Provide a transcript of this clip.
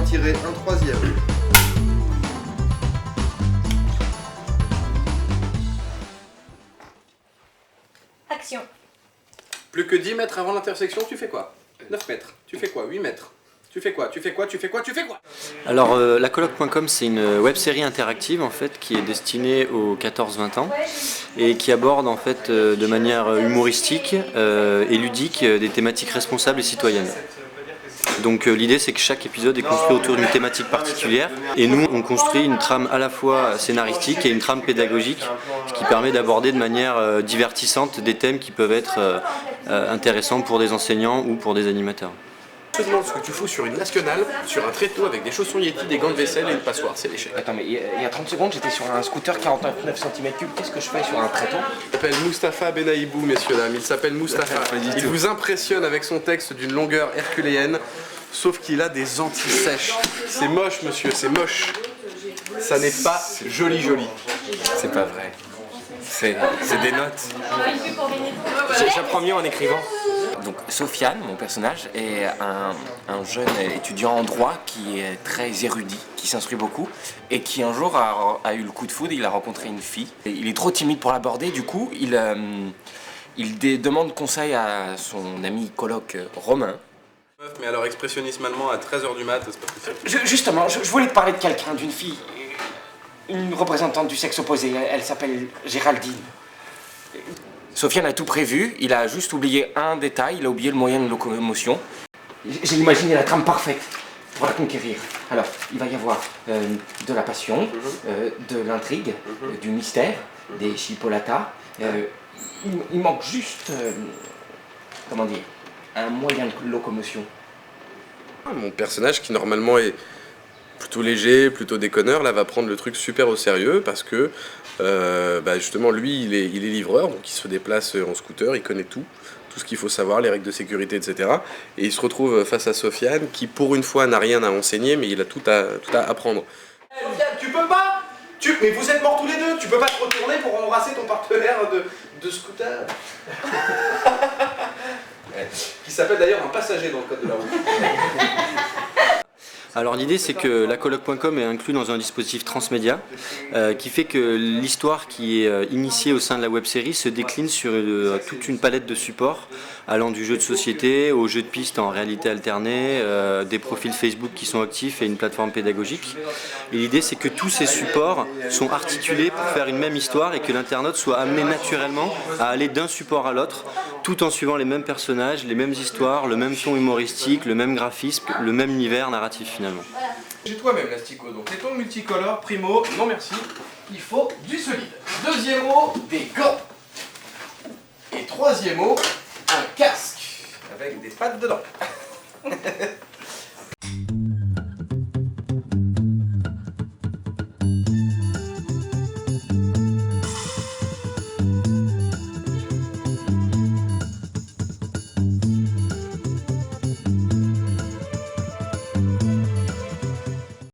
tirer un troisième. Action. Plus que 10 mètres avant l'intersection, tu fais quoi? 9 mètres. Tu fais quoi? 8 mètres. Tu fais quoi? Tu fais quoi? Tu fais quoi? Tu fais quoi? Alors lacoloc.com, c'est une web série interactive en fait qui est destinée aux 14-20 ans et qui aborde en fait de manière humoristique et ludique des thématiques responsables et citoyennes. Donc l'idée c'est que chaque épisode est construit autour d'une thématique particulière et nous on construit une trame à la fois scénaristique et une trame pédagogique, ce qui permet d'aborder de manière divertissante des thèmes qui peuvent être intéressants pour des enseignants ou pour des animateurs. Je te demande ce que tu fous sur une nationale, sur un tréteau avec des chaussons Yeti, des gants de vaisselle et une passoire, c'est l'échec. Attends, mais il y a 30 secondes, j'étais sur un scooter 49 cm3, qu'est-ce que je fais sur un tréteau? Il s'appelle Mustapha Benaïbou, messieurs dames, il s'appelle Mustapha. Il vous impressionne avec son texte d'une longueur herculéenne, sauf qu'il a des anti-sèches. C'est moche, monsieur, c'est moche. Ça n'est pas joli. C'est pas vrai. C'est des notes. J'apprends mieux en écrivant. Donc Sofiane, mon personnage, est un jeune étudiant en droit qui est très érudit, qui s'instruit beaucoup et qui un jour a eu le coup de foudre. Il a rencontré une fille. Et il est trop timide pour l'aborder, du coup il demande conseil à son ami coloc Romain. Mais alors expressionnisme allemand à 13h du mat, c'est pas possible. Justement, je voulais te parler de quelqu'un, d'une fille, une représentante du sexe opposé, elle s'appelle Géraldine. Sofiane a tout prévu, il a juste oublié un détail, il a oublié le moyen de locomotion. J'ai imaginé la trame parfaite pour la conquérir. Alors, il va y avoir de la passion, de l'intrigue, du mystère, des chipolatas. Il manque juste, comment dire, un moyen de locomotion. Mon personnage qui normalement est plutôt léger, plutôt déconneur, là va prendre le truc super au sérieux parce que justement lui il est livreur, donc il se déplace en scooter, il connaît tout ce qu'il faut savoir, les règles de sécurité, etc. Et il se retrouve face à Sofiane qui pour une fois n'a rien à enseigner mais il a tout à apprendre. Sofiane, tu peux pas mais vous êtes morts tous les deux, tu peux pas te retourner pour embrasser ton partenaire de scooter qui s'appelle d'ailleurs un passager dans le code de la route. Alors l'idée c'est que lacoloc.com est inclus dans un dispositif transmédia qui fait que l'histoire qui est initiée au sein de la web-série se décline sur toute une palette de supports allant du jeu de société au jeu de piste en réalité alternée, des profils Facebook qui sont actifs et une plateforme pédagogique. Et l'idée c'est que tous ces supports sont articulés pour faire une même histoire et que l'internaute soit amené naturellement à aller d'un support à l'autre tout en suivant les mêmes personnages, les mêmes histoires, le même ton humoristique, le même graphisme, le même univers narratif finalement. J'ai toi-même l'astico, donc les tons multicolores, primo, non merci, il faut du solide. Deuxième mot, des gants. Et troisième mot, un casque, avec des pattes dedans.